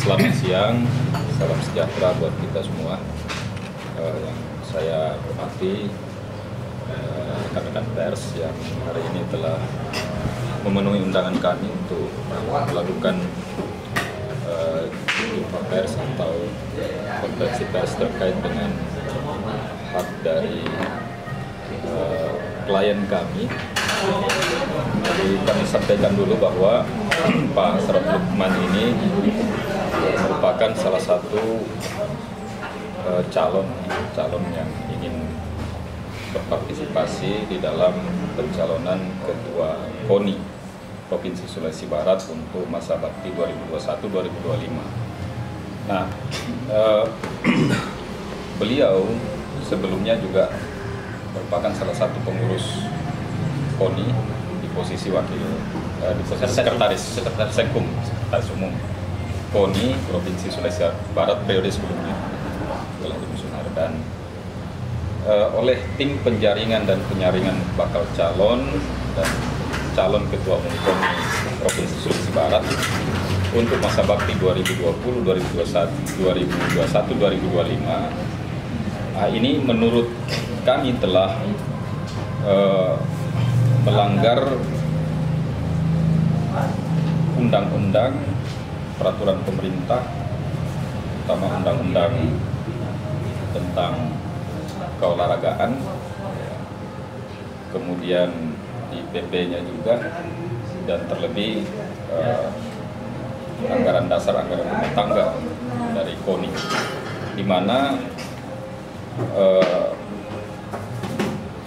Selamat siang, salam sejahtera buat kita semua. Yang saya hormati rekan-rekan pers yang hari ini telah memenuhi undangan kami untuk melakukan jumpa pers atau konferensi pers terkait dengan hak dari klien kami. Jadi kami sampaikan dulu bahwa Pak Ashraf Lukman ini merupakan salah satu calon yang ingin berpartisipasi di dalam pencalonan Ketua KONI Provinsi Sulawesi Barat untuk masa bakti 2021-2025. Nah, beliau sebelumnya juga merupakan salah satu pengurus KONI di posisi sekretaris umum KONI Provinsi Sulawesi Barat periode sebelumnya telah dimusnahkan oleh tim penjaringan dan penyaringan bakal calon dan calon ketua umum KONI Provinsi Sulawesi Barat untuk masa bakti 2020, 2021, 2025. Ini menurut kami telah melanggar undang-undang, peraturan pemerintah, terutama undang-undang tentang keolahragaan, kemudian di PP-nya juga, dan terlebih anggaran dasar, anggaran rumah tangga dari KONI, di mana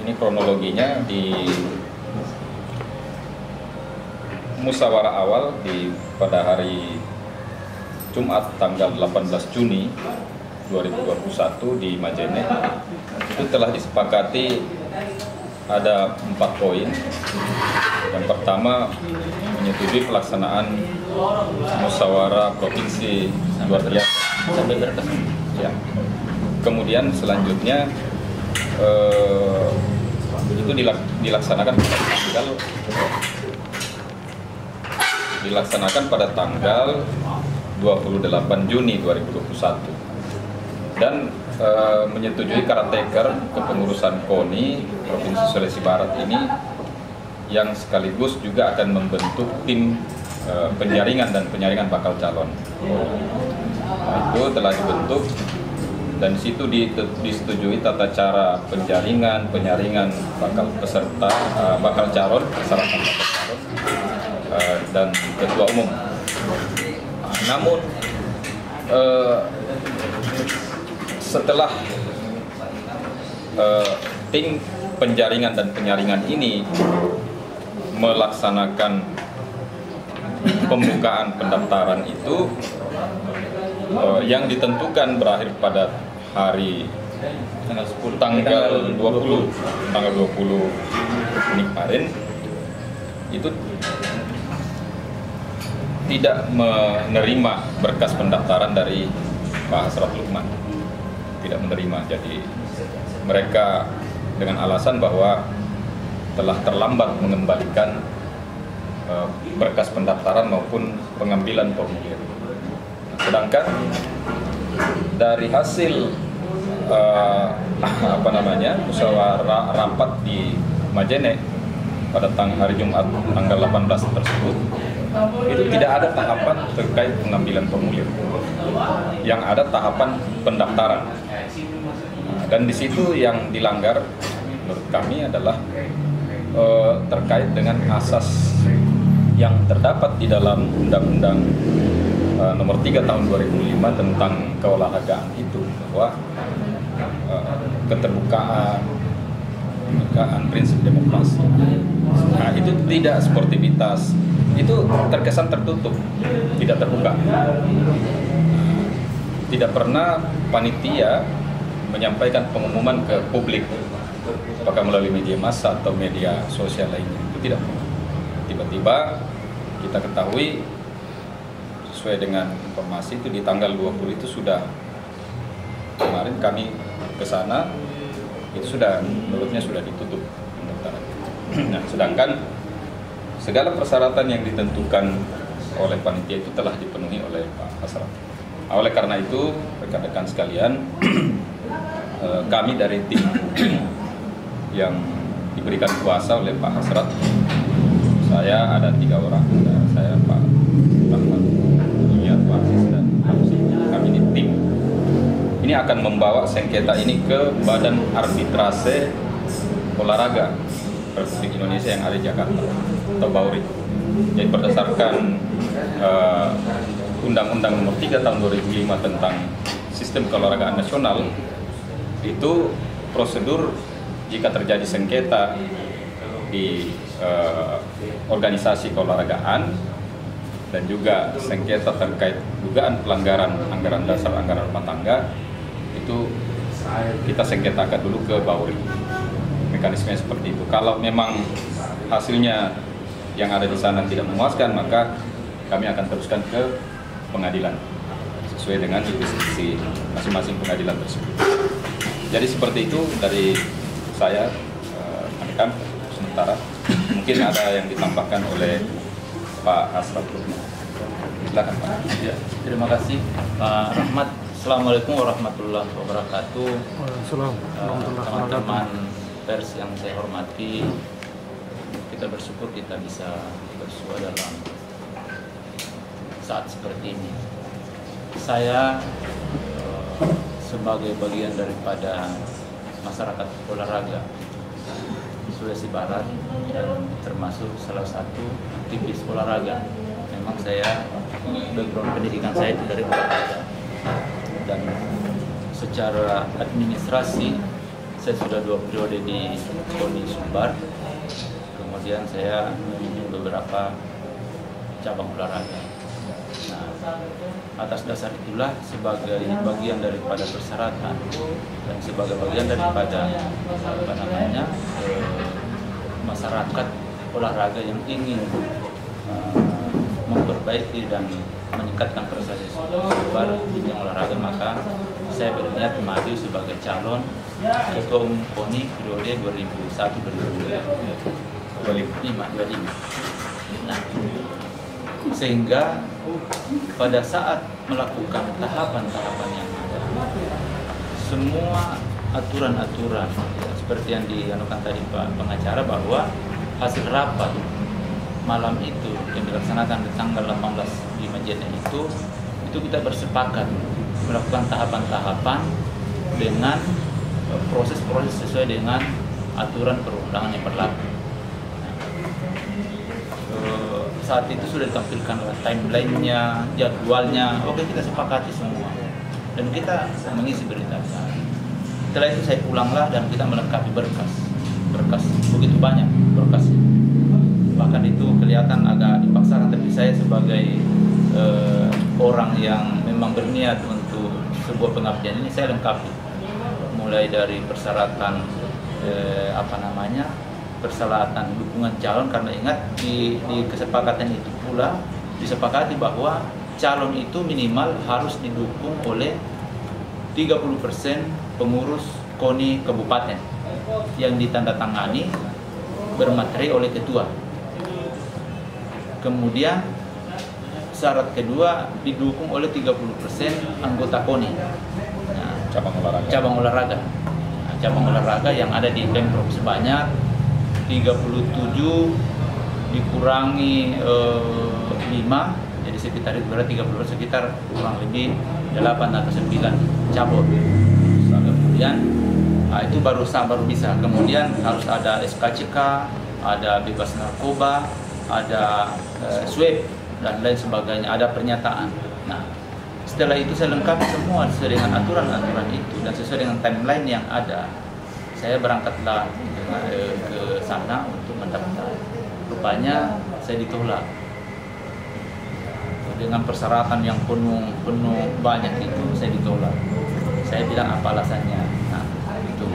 ini kronologinya di musyawarah awal pada hari Jumat tanggal 18 Juni 2021 di Majene itu telah disepakati ada 4 poin. Yang pertama, menyetujui pelaksanaan musyawarah provinsi luar biasa sampai berkas. Ya. Kemudian selanjutnya itu dilaksanakan pada tanggal 28 Juni 2021 dan menyetujui caretaker kepengurusan KONI Provinsi Sulawesi Barat ini yang sekaligus juga akan membentuk tim penjaringan dan penyaringan bakal calon. Nah, itu telah dibentuk dan di situ disetujui tata cara penjaringan, penyaringan bakal peserta, bakal calon, persyaratan bakal calon, dan ketua umum. Namun setelah tim penjaringan dan penyaringan ini melaksanakan pembukaan pendaftaran itu yang ditentukan berakhir pada hari tanggal 20 ini kemarin, itu tidak menerima berkas pendaftaran dari Pak Ashraf Lukman, tidak menerima. Jadi mereka dengan alasan bahwa telah terlambat mengembalikan berkas pendaftaran maupun pengambilan formulir. Sedangkan dari hasil musyawarah rapat di Majene pada hari Jumat tanggal 18 tersebut, itu tidak ada tahapan terkait pengambilan formulir, yang ada tahapan pendaftaran. Dan di situ yang dilanggar menurut kami adalah terkait dengan asas yang terdapat di dalam Undang-Undang Nomor 3 Tahun 2005 tentang keolahragaan itu, bahwa keterbukaan, prinsip demokrasi. Nah, itu tidak sportivitas, itu terkesan tertutup, tidak terbuka. Tidak pernah panitia menyampaikan pengumuman ke publik, apakah melalui media massa atau media sosial lainnya, itu tidak pernah. Tiba-tiba kita ketahui, sesuai dengan informasi itu di tanggal 20 itu sudah, kemarin kami ke sana, itu sudah, menurutnya sudah ditutup pendaftaran. Nah, sedangkan segala persyaratan yang ditentukan oleh panitia itu telah dipenuhi oleh Pak Hasrat. Oleh karena itu, rekan-rekan sekalian, kami dari tim yang diberikan kuasa oleh Pak Hasrat, saya ada 3 orang, ada saya, Pak Rahmat, Pak Aziz, dan Hamsi. Kami ini tim. Ini akan membawa sengketa ini ke Badan Arbitrase Olahraga Republik Indonesia yang ada di Jakarta atau BAURI. Jadi berdasarkan Undang-Undang Nomor 3 Tahun 2005 tentang Sistem Keolahragaan Nasional, itu prosedur jika terjadi sengketa di organisasi keolahragaan dan juga sengketa terkait dugaan pelanggaran anggaran dasar, anggaran rumah tangga, itu kita sengketakan dulu ke BAURI. Mekanisme seperti itu. Kalau memang hasilnya yang ada di sana tidak memuaskan, maka kami akan teruskan ke pengadilan sesuai dengan jurisdiksi masing-masing pengadilan tersebut. Jadi seperti itu dari saya, rekan sementara. Mungkin ada yang ditambahkan oleh Pak Hasrat. Silakan Pak. Ya, terima kasih Pak Rahmat. Assalamualaikum warahmatullahi wabarakatuh. Teman-teman pers yang saya hormati, kita bersyukur kita bisa bersua dalam saat seperti ini. Saya sebagai bagian daripada masyarakat olahraga Sulawesi Barat dan termasuk salah satu aktivis olahraga. Memang saya background pendidikan saya itu dari olahraga, dan secara administrasi saya sudah 2 periode di KONI Sumbar. Kemudian saya memimpin beberapa cabang olahraga. Nah, atas dasar itulah sebagai bagian daripada persyaratan dan sebagai bagian daripada masyarakat olahraga yang ingin memperbaiki dan meningkatkan prestasi Sumbar di bidang olahraga, maka saya berniat maju sebagai calon Ketua Umum KONI periode 2001-2025. Nah, sehingga pada saat melakukan tahapan-tahapan yang ada, semua aturan-aturan seperti yang dianukan tadi Pak pengacara, bahwa hasil rapat malam itu yang dilaksanakan di tanggal 18 di Majene itu kita bersepakat melakukan tahapan-tahapan dengan proses-proses sesuai dengan aturan perundangan yang berlaku. Saat itu sudah ditampilkan timeline-nya, jadwalnya, oke, kita sepakati semua dan kita mengisi berita acara. Setelah itu saya pulanglah dan kita melengkapi berkas begitu banyak berkas, bahkan itu kelihatan agak dipaksakan, tapi saya sebagai orang yang memang berniat untuk sebuah pengabdian ini, saya lengkapi mulai dari persyaratan persyaratan dukungan calon, karena ingat di kesepakatan itu pula disepakati bahwa calon itu minimal harus didukung oleh 30% pengurus KONI kabupaten yang ditandatangani bermateri oleh ketua. Kemudian syarat kedua didukung oleh 30% anggota KONI. Nah, cabang olahraga. Nah, cabang olahraga yang ada di Pemprov sebanyak 37 dikurangi 5, jadi sekitar itu berarti 30, sekitar kurang lebih 8 atau 9 cabur. Kemudian itu baru bisa. Kemudian harus ada SKCK, ada bebas narkoba, ada swab dan lain sebagainya, ada pernyataan. Nah, setelah itu saya lengkapi semua sesuai dengan aturan-aturan itu dan sesuai dengan timeline yang ada. Saya berangkatlah ke sana untuk mendaftar. Rupanya saya ditolak dengan persyaratan yang penuh banyak itu, saya ditolak. Saya bilang apa alasannya. Nah, itu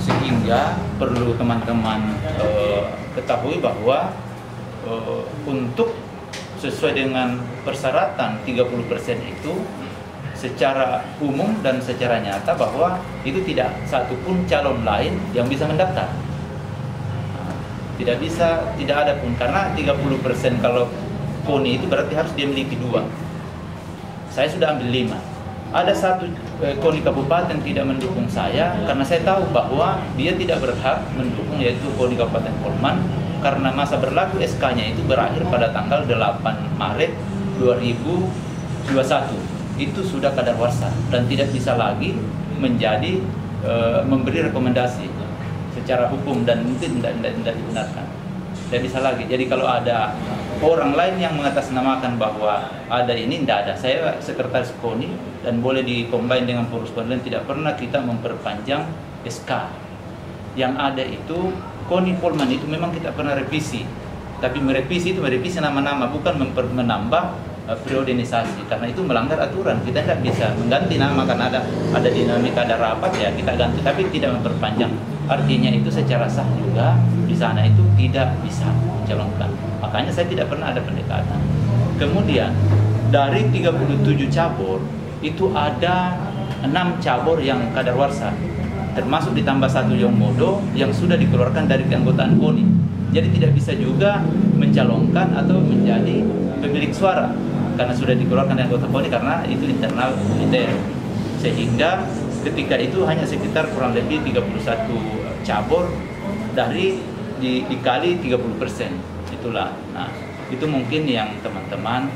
sehingga perlu teman-teman ketahui bahwa untuk sesuai dengan persyaratan 30% itu secara umum dan secara nyata bahwa itu tidak satupun calon lain yang bisa mendaftar. Tidak ada pun, karena 30% kalau KONI itu berarti harus dia miliki 2. Saya sudah ambil 5. Ada satu KONI kabupaten tidak mendukung saya karena saya tahu bahwa dia tidak berhak mendukung, yaitu KONI Kabupaten Polman, karena masa berlaku SK-nya itu berakhir pada tanggal 8 Maret 2021. Itu sudah kadaluarsa dan tidak bisa lagi menjadi memberi rekomendasi secara hukum dan mungkin tidak dibenarkan. Tidak bisa lagi. Jadi kalau ada orang lain yang mengatasnamakan bahwa ada ini, tidak ada. Saya sekretaris KONI dan boleh dikombin dengan pengurus KONI, dan tidak pernah kita memperpanjang SK. Yang ada itu KONI Polman itu memang kita pernah revisi, tapi merevisi nama-nama, bukan menambah priorisasi, karena itu melanggar aturan. Kita tidak bisa mengganti nama karena ada dinamika, ada rapat, ya kita ganti, tapi tidak memperpanjang. Artinya itu secara sah juga di sana itu tidak bisa mencalonkan. Makanya saya tidak pernah ada pendekatan. Kemudian dari 37 cabur itu ada 6 cabur yang kadaluarsa, termasuk ditambah 1 Yongmodo yang sudah dikeluarkan dari keanggotaan KONI. Jadi tidak bisa juga mencalonkan atau menjadi pemilik suara karena sudah dikeluarkan dari anggota KONI, karena itu internal militer. Sehingga ketika itu hanya sekitar kurang lebih 31 cabur dari dikali 30%. Itulah. Nah, itu mungkin yang teman-teman,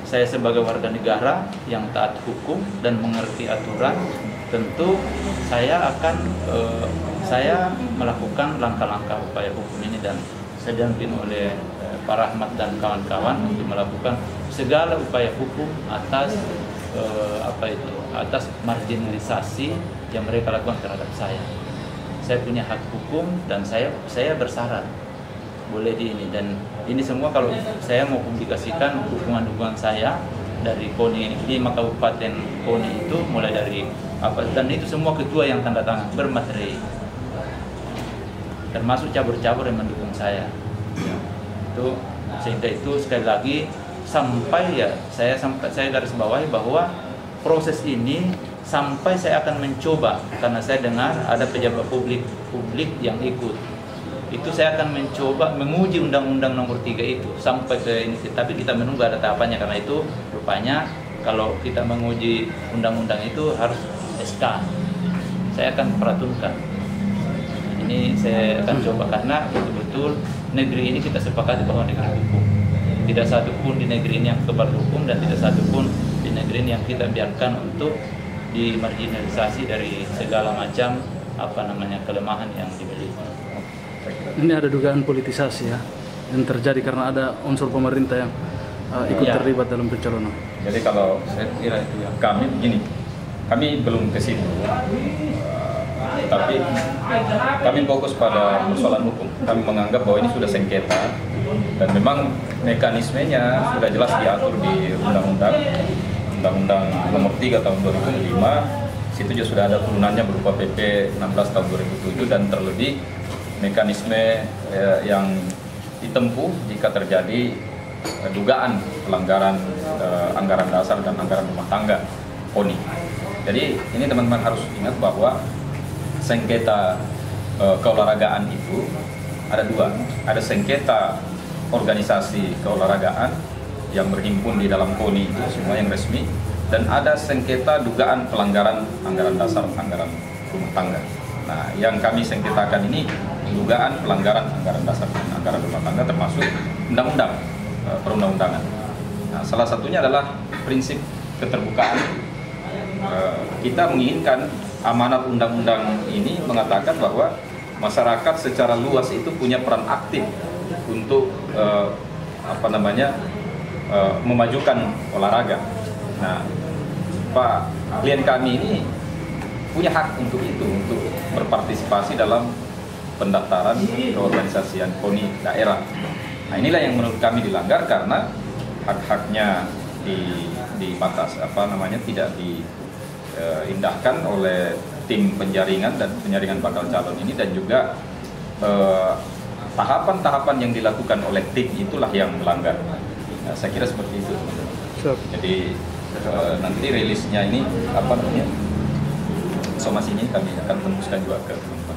saya sebagai warga negara yang taat hukum dan mengerti aturan, tentu saya akan saya melakukan langkah-langkah upaya hukum ini, dan saya didampingi oleh Pak Rahmat dan kawan-kawan untuk melakukan segala upaya hukum atas atas marginalisasi yang mereka lakukan terhadap saya. Saya punya hak hukum dan saya bersyarat boleh di ini, dan ini semua kalau saya mau publikasikan dukungan saya dari KONI 5 kabupaten KONI itu, mulai dari dan itu semua ketua yang tanda tangan bermaterai, termasuk cabur-cabur yang mendukung saya. Itu sehingga itu sekali lagi saya garis bawahi bahwa proses ini sampai saya akan mencoba, karena saya dengar ada pejabat publik yang ikut. Itu saya akan mencoba menguji Undang-Undang Nomor 3 itu sampai ke ini, tapi kita menunggu ada tahapannya, karena itu rupanya kalau kita menguji undang-undang itu harus SK. Saya akan peratunkan. Ini saya akan coba, karena betul-betul negeri ini kita sepakati bahwa negeri hukum. Tidak satu pun di negeri ini yang kebal hukum, dan tidak satu pun di negeri ini yang kita biarkan untuk dimarginalisasi dari segala macam kelemahan yang dimiliki. Ini ada dugaan politisasi ya yang terjadi karena ada unsur pemerintah yang ikut terlibat dalam pencalonan. Jadi kalau saya kira itu ya, kami begini, kami belum ke situ, tapi kami fokus pada persoalan hukum. Kami menganggap bahwa ini sudah sengketa dan memang mekanismenya sudah jelas diatur di Undang-Undang Nomor 3 tahun 2005. Situ juga sudah ada turunannya berupa PP 16 tahun 2007, dan terlebih mekanisme yang ditempuh jika terjadi dugaan pelanggaran anggaran dasar dan anggaran rumah tangga KONI. Jadi ini teman-teman harus ingat bahwa sengketa keolahragaan itu ada 2. Ada sengketa organisasi keolahragaan yang berhimpun di dalam KONI itu semua yang resmi, dan ada sengketa dugaan pelanggaran anggaran dasar, anggaran rumah tangga. Nah, yang kami sengketakan ini dugaan pelanggaran anggaran dasar dan anggaran rumah tangga, termasuk undang-undang perundang-undangan. Nah, salah satunya adalah prinsip keterbukaan. Kita menginginkan amanat undang-undang ini mengatakan bahwa masyarakat secara luas itu punya peran aktif untuk memajukan olahraga. Nah, Pak klien kami ini punya hak untuk itu, untuk berpartisipasi dalam pendaftaran keorganisasian KONI daerah. Nah, inilah yang menurut kami dilanggar karena hak-haknya di batas tidak diindahkan oleh tim penjaringan dan penyaringan bakal calon ini, dan juga tahapan-tahapan yang dilakukan oleh tim itulah yang melanggar. Nah, saya kira seperti itu, teman-teman. Jadi nanti rilisnya ini somasi ini kami akan tembuskan juga ke teman-teman.